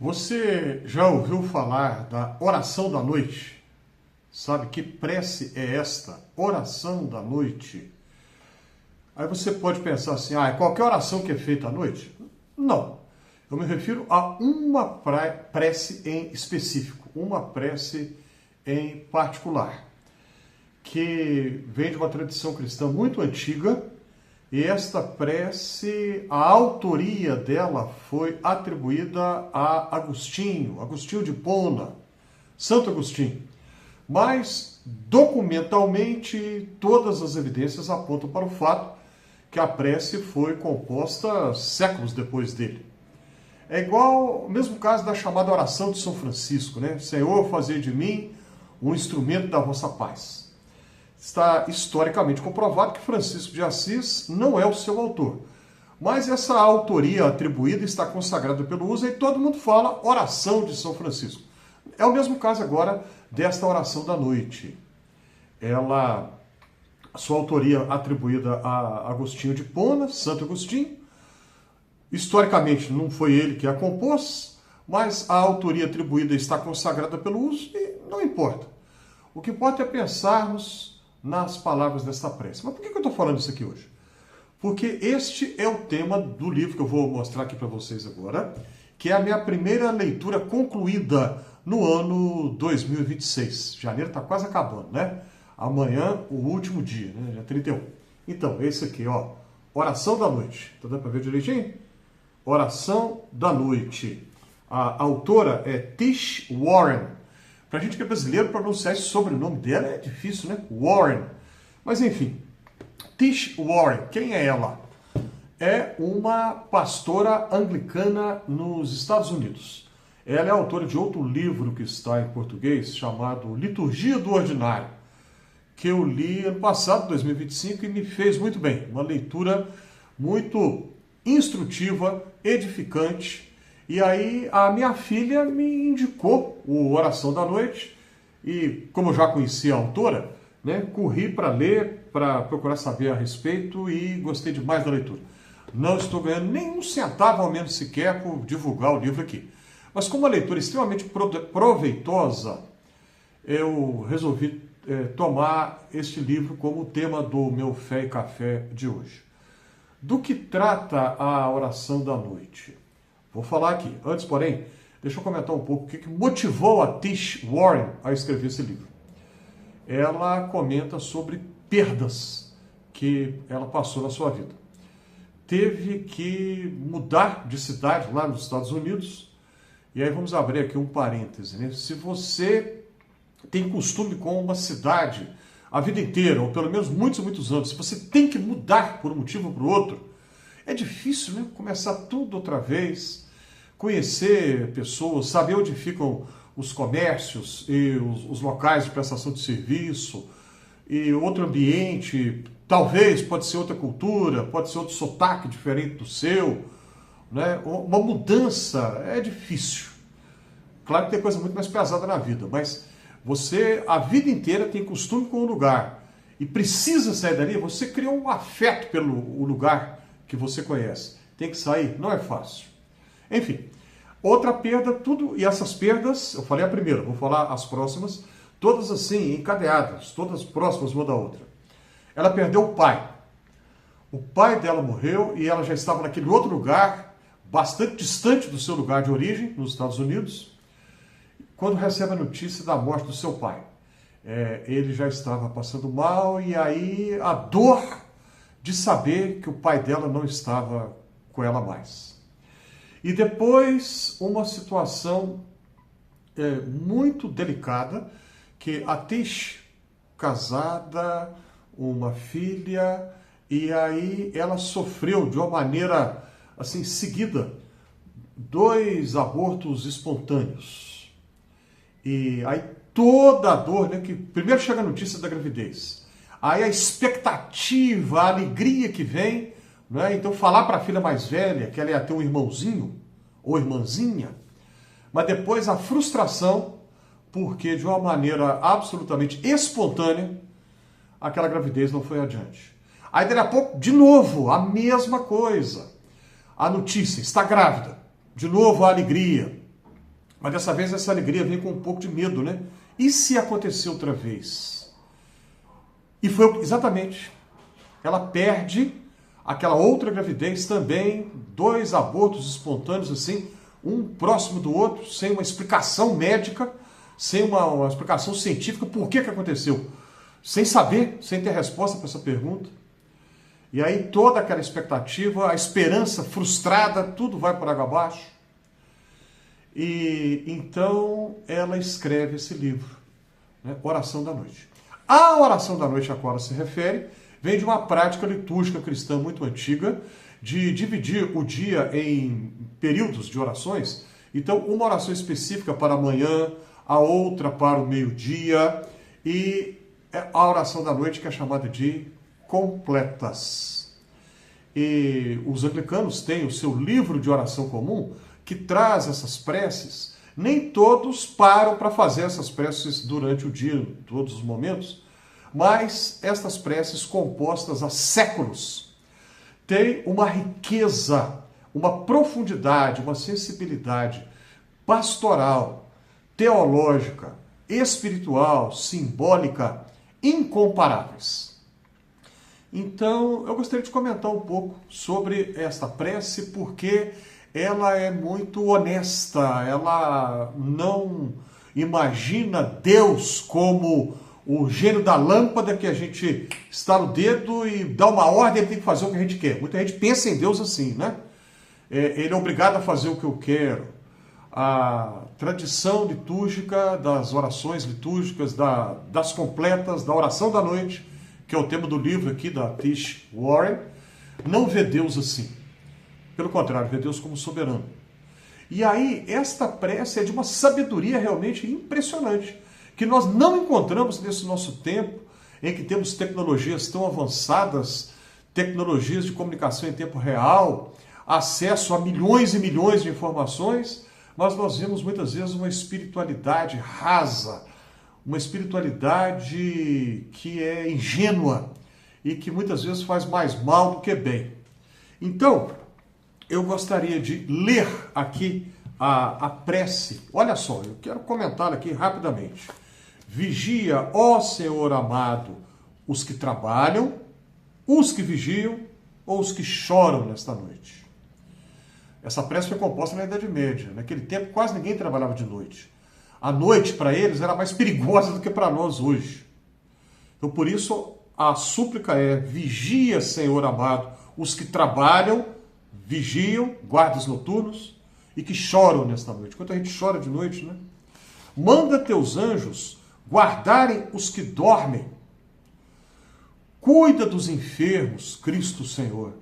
Você já ouviu falar da oração da noite? Sabe que prece é esta? Oração da noite. Aí você pode pensar assim, é qualquer oração que é feita à noite? Não. Eu me refiro a uma prece em específico, uma prece em particular, que vem de uma tradição cristã muito antiga, e esta prece, a autoria dela foi atribuída a Agostinho de Hipona, Santo Agostinho. Mas, documentalmente, todas as evidências apontam para o fato que a prece foi composta séculos depois dele. É igual o mesmo caso da chamada oração de São Francisco, né? Senhor, fazei de mim um instrumento da vossa paz. Está historicamente comprovado que Francisco de Assis não é o seu autor. Mas essa autoria atribuída está consagrada pelo uso e todo mundo fala oração de São Francisco. É o mesmo caso agora desta oração da noite. Sua autoria atribuída a Agostinho de Hipona, Santo Agostinho. Historicamente não foi ele que a compôs, mas a autoria atribuída está consagrada pelo uso e não importa. O que importa é pensarmos nas palavras desta prece. Mas por que eu estou falando isso aqui hoje? Porque este é o tema do livro que eu vou mostrar aqui para vocês agora, que é a minha primeira leitura concluída no ano 2026. Janeiro está quase acabando, né? Amanhã, o último dia, né? Dia 31. Então, esse aqui, ó, Oração da Noite. Tá dando para ver direitinho? Oração da Noite. A autora é Tish Warren. Pra gente que é brasileiro, pronunciar esse sobrenome dela é difícil, né? Warren. Mas enfim, Tish Warren, quem é ela? É uma pastora anglicana nos Estados Unidos. Ela é autora de outro livro que está em português, chamado Liturgia do Ordinário, que eu li ano passado, 2025, e me fez muito bem. Uma leitura muito instrutiva, edificante. E aí a minha filha me indicou o Oração da Noite e, como eu já conhecia a autora, né, corri para ler, para procurar saber a respeito e gostei demais da leitura. Não estou ganhando nenhum centavo ao menos sequer por divulgar o livro aqui. Mas como a leitura é extremamente proveitosa, eu resolvi tomar este livro como tema do meu Fé e Café de hoje. Do que trata a Oração da Noite? Vou falar aqui. Antes, porém, deixa eu comentar um pouco o que motivou a Tish Warren a escrever esse livro. Ela comenta sobre perdas que ela passou na sua vida. Teve que mudar de cidade lá nos Estados Unidos. E aí vamos abrir aqui um parêntese, né? Se você tem costume com uma cidade a vida inteira, ou pelo menos muitos e muitos anos, se você tem que mudar por um motivo ou por outro, é difícil, né? Começar tudo outra vez, conhecer pessoas, saber onde ficam os comércios e os locais de prestação de serviço, e outro ambiente, talvez pode ser outra cultura, pode ser outro sotaque diferente do seu, né? Uma mudança é difícil. Claro que tem coisa muito mais pesada na vida, mas você a vida inteira tem costume com o lugar e precisa sair dali, você criou um afeto pelo lugar que você conhece. Tem que sair, não é fácil. Enfim, outra perda, tudo, e essas perdas, eu falei a primeira, vou falar as próximas, todas assim, encadeadas, todas próximas uma da outra. Ela perdeu o pai. O pai dela morreu e ela já estava naquele outro lugar, bastante distante do seu lugar de origem, nos Estados Unidos, quando recebe a notícia da morte do seu pai. Ele já estava passando mal e aí a dor de saber que o pai dela não estava com ela mais. E depois uma situação muito delicada, que a Tish, casada, uma filha, e aí ela sofreu de uma maneira assim seguida 2 abortos espontâneos. E aí toda a dor, né, que primeiro chega a notícia da gravidez, aí a expectativa, a alegria que vem, né? Então falar para a filha mais velha que ela ia ter um irmãozinho ou irmãzinha, mas depois a frustração, porque de uma maneira absolutamente espontânea, aquela gravidez não foi adiante. Aí daqui a pouco, de novo, a mesma coisa. A notícia, está grávida. De novo a alegria. Mas dessa vez essa alegria vem com um pouco de medo, né? E se acontecer outra vez? E foi exatamente. Ela perde aquela outra gravidez também, 2 abortos espontâneos assim, um próximo do outro, sem uma explicação médica, sem uma explicação científica, por que aconteceu? Sem saber, sem ter resposta para essa pergunta. E aí toda aquela expectativa, a esperança frustrada, tudo vai por água abaixo. E então ela escreve esse livro, né? Oração da Noite. A oração da noite a qual ela se refere vem de uma prática litúrgica cristã muito antiga, de dividir o dia em períodos de orações. Então, uma oração específica para a manhã, a outra para o meio-dia, e a oração da noite que é chamada de completas. E os anglicanos têm o seu livro de oração comum, que traz essas preces. Nem todos param para fazer essas preces durante o dia, em todos os momentos, mas estas preces compostas há séculos têm uma riqueza, uma profundidade, uma sensibilidade pastoral, teológica, espiritual, simbólica, incomparáveis. Então, eu gostaria de comentar um pouco sobre esta prece, porque ela é muito honesta, ela não imagina Deus como o gênio da lâmpada que a gente estala o dedo e dá uma ordem, ele tem que fazer o que a gente quer. Muita gente pensa em Deus assim, né? Ele é obrigado a fazer o que eu quero. A tradição litúrgica das orações litúrgicas, das completas, da oração da noite, que é o tema do livro aqui da Tish Warren, não vê Deus assim. Pelo contrário, vê Deus como soberano. E aí, esta prece é de uma sabedoria realmente impressionante, que nós não encontramos nesse nosso tempo, em que temos tecnologias tão avançadas, tecnologias de comunicação em tempo real, acesso a milhões e milhões de informações, mas nós vemos muitas vezes uma espiritualidade rasa, uma espiritualidade que é ingênua e que muitas vezes faz mais mal do que bem. Então, eu gostaria de ler aqui a prece. Olha só, eu quero comentar aqui rapidamente. Vigia, ó Senhor amado, os que trabalham, os que vigiam ou os que choram nesta noite. Essa prece foi composta na Idade Média. Naquele tempo quase ninguém trabalhava de noite. A noite para eles era mais perigosa do que para nós hoje. Então por isso a súplica é: vigia, Senhor amado, os que trabalham, vigiam, guardas noturnos e que choram nesta noite. Quanta gente chora de noite, né? Manda teus anjos guardarem os que dormem. Cuida dos enfermos, Cristo Senhor.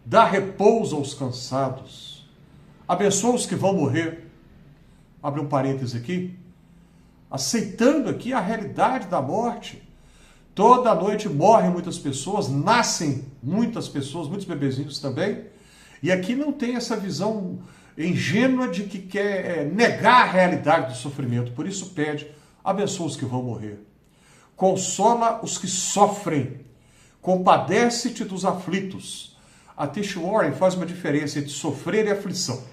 Dá repouso aos cansados. Abençoa os que vão morrer. Abre um parêntese aqui. Aceitando aqui a realidade da morte. Toda noite morrem muitas pessoas, nascem muitas pessoas, muitos bebezinhos também. E aqui não tem essa visão ingênua de que quer negar a realidade do sofrimento. Por isso pede: abençoa os que vão morrer. Consola os que sofrem. Compadece-te dos aflitos. A Tish Warren faz uma diferença entre sofrer e aflição.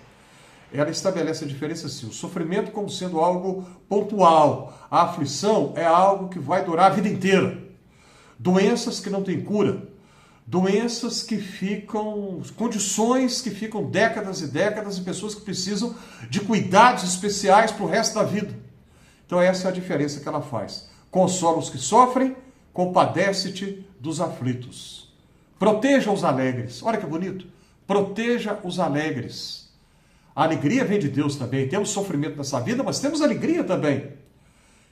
Ela estabelece a diferença assim: o sofrimento como sendo algo pontual. A aflição é algo que vai durar a vida inteira. Doenças que não têm cura. Doenças que ficam, condições que ficam décadas e décadas, e pessoas que precisam de cuidados especiais para o resto da vida. Então essa é a diferença que ela faz. Consola os que sofrem, compadece-te dos aflitos. Proteja os alegres. Olha que bonito. Proteja os alegres. A alegria vem de Deus também. Temos sofrimento nessa vida, mas temos alegria também.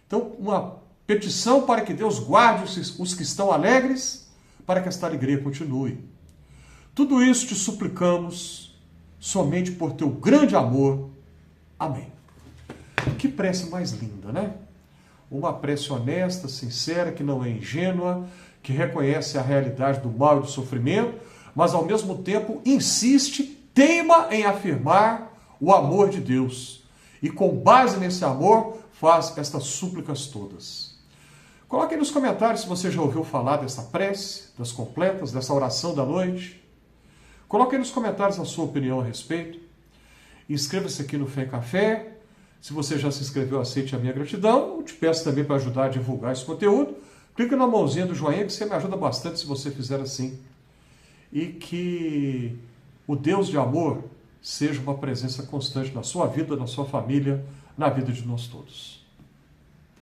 Então, uma petição para que Deus guarde os que estão alegres, para que esta alegria continue. Tudo isso te suplicamos somente por teu grande amor. Amém. Que prece mais linda, né? Uma prece honesta, sincera, que não é ingênua, que reconhece a realidade do mal e do sofrimento, mas ao mesmo tempo insiste, teima em afirmar o amor de Deus. E com base nesse amor, faz estas súplicas todas. Coloque aí nos comentários se você já ouviu falar dessa prece, das completas, dessa oração da noite. Coloque aí nos comentários a sua opinião a respeito. Inscreva-se aqui no Fé e Café. Se você já se inscreveu, aceite a minha gratidão. Eu te peço também para ajudar a divulgar esse conteúdo. Clica na mãozinha do joinha que você me ajuda bastante se você fizer assim. E que o Deus de amor seja uma presença constante na sua vida, na sua família, na vida de nós todos.